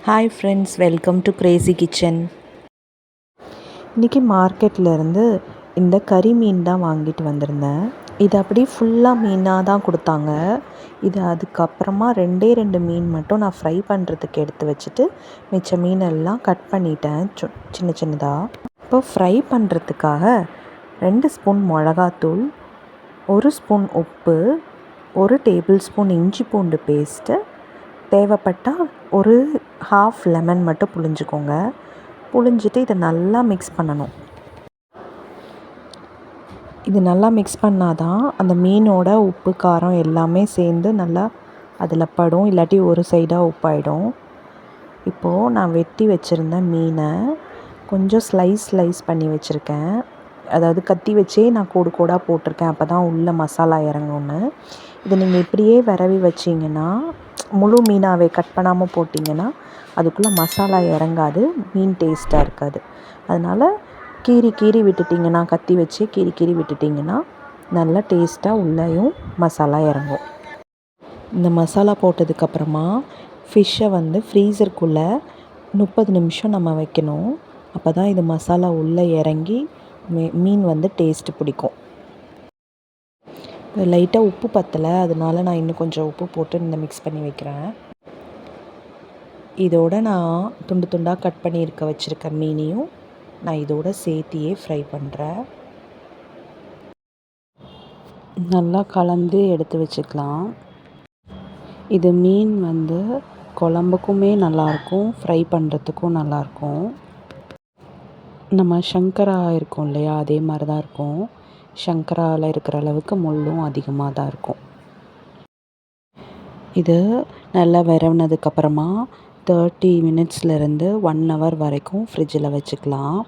Hi friends, welcome to Crazy kitchen. இன்றைக்கி மார்க்கெட்லேருந்து இந்த கறி மீன் தான் வாங்கிட்டு வந்திருந்தேன். இது அப்படியே ஃபுல்லாக மீனாக தான் கொடுத்தாங்க. இது அதுக்கப்புறமா ரெண்டு மீன் மட்டும் நான் ஃப்ரை பண்ணுறதுக்கு எடுத்து வச்சுட்டு மிச்ச மீனெல்லாம் கட் பண்ணிட்டேன் சின்ன சின்னதாக. இப்போ ஃப்ரை பண்ணுறதுக்காக 2 ஸ்பூன் மிளகாத்தூள், 1 ஸ்பூன் உப்பு, 1 டேபிள் ஸ்பூன் இஞ்சி பூண்டு பேஸ்ட்டு, தேவைப்பட்டால் ஒரு ஹாஃப் லெமன் மட்டும் புழிஞ்சிக்கோங்க. புழிஞ்சிட்டு இதை நல்லா மிக்ஸ் பண்ணணும். இது நல்லா மிக்ஸ் பண்ணால் தான் அந்த மீனோட உப்பு காரம் எல்லாமே சேர்ந்து நல்லா அதில் படும், இல்லாட்டி ஒரு சைடாக உப்பாயிடும். இப்போது நான் வெட்டி வச்சுருந்த மீனை கொஞ்சம் ஸ்லைஸ் பண்ணி வச்சுருக்கேன். அதாவது கத்தி வச்சே நான் கோடு கோடாக போட்டிருக்கேன், அப்போ தான் உள்ள மசாலா இறங்கும்னு. இதை நீங்கள் இப்படியே விரவி வச்சிங்கன்னா, முழு மீனாகவே கட் பண்ணாமல் போட்டிங்கன்னா அதுக்குள்ளே மசாலா இறங்காது, மீன் டேஸ்ட்டாக இருக்காது. அதனால் கீறி விட்டுட்டிங்கன்னா, கத்தி வச்சு கீறி விட்டுட்டிங்கன்னா நல்லா டேஸ்ட்டாக உள்ளேயும் மசாலா இறங்கும். இந்த மசாலா போட்டதுக்கப்புறமா ஃபிஷ்ஷை ஃப்ரீசருக்குள்ளே 30 நிமிஷம் நம்ம வைக்கணும். அப்போ தான் இது மசாலா உள்ளே இறங்கி மீன் டேஸ்ட்டு பிடிக்கும். லைட்டாக உப்பு பத்தலை, அதனால நான் இன்னும் கொஞ்சம் உப்பு போட்டு மிக்ஸ் பண்ணி வைக்கிறேன். இதோடு நான் துண்டு துண்டாக கட் பண்ணி வச்சுருக்க மீனையும் நான் இதோடு சேர்த்தியே ஃப்ரை பண்ணுறேன். நல்லா கலந்து எடுத்து வச்சுக்கலாம். இது மீன் குழம்புக்குமே நல்லாயிருக்கும், ஃப்ரை பண்ணுறதுக்கும் நல்லாயிருக்கும். நம்ம சங்கரா இருக்கும் இல்லையா, அதே மாதிரி தான் இருக்கும். சங்கராவில் இருக்கிற அளவுக்கு முள்ளும் அதிகமாக தான் இருக்கும். இது நல்லா விரவுனதுக்கப்புறமா 30 மினிட்ஸ்லேருந்து 1 ஹவர் வரைக்கும் ஃப்ரிட்ஜில் வச்சுக்கலாம்.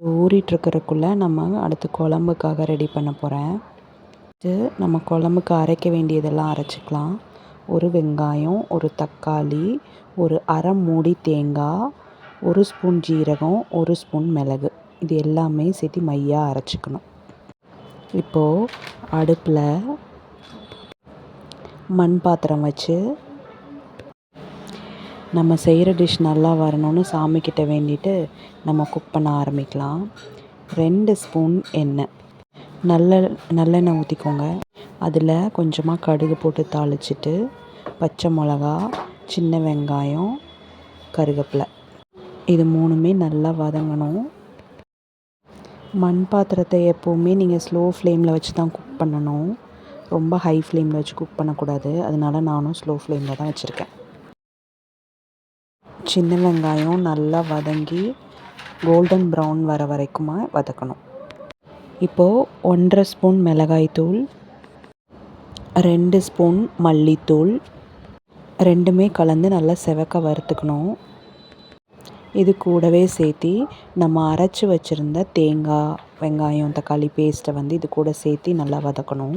ஊறிட்டுருக்கிறதுக்குள்ளே நம்ம அடுத்து குழம்புக்காக ரெடி பண்ண போகிறேன். இது நம்ம குழம்புக்கு அரைக்க வேண்டியதெல்லாம் அரைச்சிக்கலாம். ஒரு வெங்காயம், ஒரு தக்காளி, ஒரு அரை மூடி தேங்காய், 1 ஸ்பூன் ஜீரகம், 1 ஸ்பூன் மிளகு, இது எல்லாமே சேர்த்து மையாக அரைச்சிக்கணும். இப்போது அடுப்பில் மண் பாத்திரம் வச்சு நம்ம செய்கிற டிஷ் நல்லா வரணும்னு சாமிக்கிட்ட வேண்டிட்டு நம்ம குக் பண்ண ஆரம்பிக்கலாம். 2 ஸ்பூன் எண்ணெய், நல்லெண்ணெய் ஊற்றிக்கோங்க. அதில் கொஞ்சமாக கடுகு போட்டு தாளிச்சிட்டு பச்சை மிளகா, சின்ன வெங்காயம், கருவேப்பிலை, இது 3மே நல்லா வதங்கணும். மண் பாத்திரத்தை எப்போவுமே நீங்கள் ஸ்லோ ஃப்ளேமில் வச்சு தான் குக் பண்ணணும். ரொம்ப ஹை ஃப்ளேமில் வச்சு குக் பண்ணக்கூடாது. அதனால நானும் ஸ்லோ ஃப்ளேமில் தான் வச்சுருக்கேன். சின்ன வெங்காயம் நல்லா வதங்கி கோல்டன் ப்ரௌன் வர வரைக்குமா வதக்கணும். இப்போது 1.5 ஸ்பூன் மிளகாய்த்தூள், 2 ஸ்பூன் மல்லித்தூள், 2மே கலந்து நல்லா செவக்க வறுத்துக்கணும். இது கூடவே சேர்த்து நம்ம அரைச்சி வச்சுருந்த தேங்காய், வெங்காயம், தக்காளி பேஸ்ட்டை இது கூட சேர்த்து நல்லா வதக்கணும்.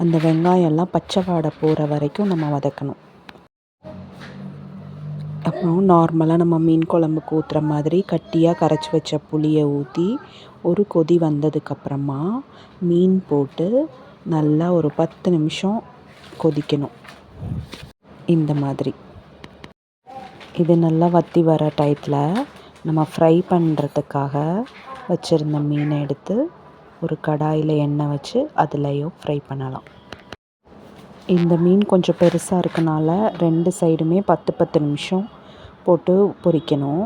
அந்த வெங்காயம்லாம் பச்சை வாடை போகிற வரைக்கும் நம்ம வதக்கணும். அப்புறம் நார்மலாக நம்ம மீன் குழம்புக்கு ஊற்றுற மாதிரி கட்டியாக கரைச்சி வச்ச புளியை ஊற்றி ஒரு கொதி வந்ததுக்கப்புறமா மீன் போட்டு நல்லா ஒரு 10 நிமிஷம் கொதிக்கணும். இந்த மாதிரி இது நல்லா வற்றி வர டயத்தில் நம்ம ஃப்ரை பண்ணுறதுக்காக வச்சுருந்த மீனை எடுத்து ஒரு கடாயில் எண்ணெய் வச்சு அதுலேயும் ஃப்ரை பண்ணலாம். இந்த மீன் கொஞ்சம் பெருசாக இருக்கனால 2 சைடுமே 10 நிமிஷம் போட்டு பொரிக்கணும்.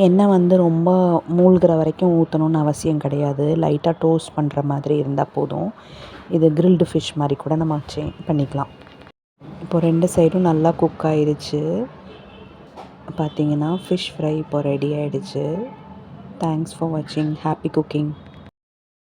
எண்ணெய் ரொம்ப மூழ்கிற வரைக்கும் ஊற்றணுன்னு அவசியம் கிடையாது. லைட்டாக டோஸ்ட் பண்ணுற மாதிரி இருந்தால் போதும். இது கிரில்டு ஃபிஷ் மாதிரி கூட நம்ம பண்ணிக்கலாம். இப்போ 2 சைடும் நல்லா குக் ஆயிடுச்சு. பார்த்தீங்கன்னா ஃபிஷ் ஃப்ரை இப்போ ரெடி ஆகிடுச்சு. தேங்க்ஸ் ஃபார் வாட்சிங். Happy cooking.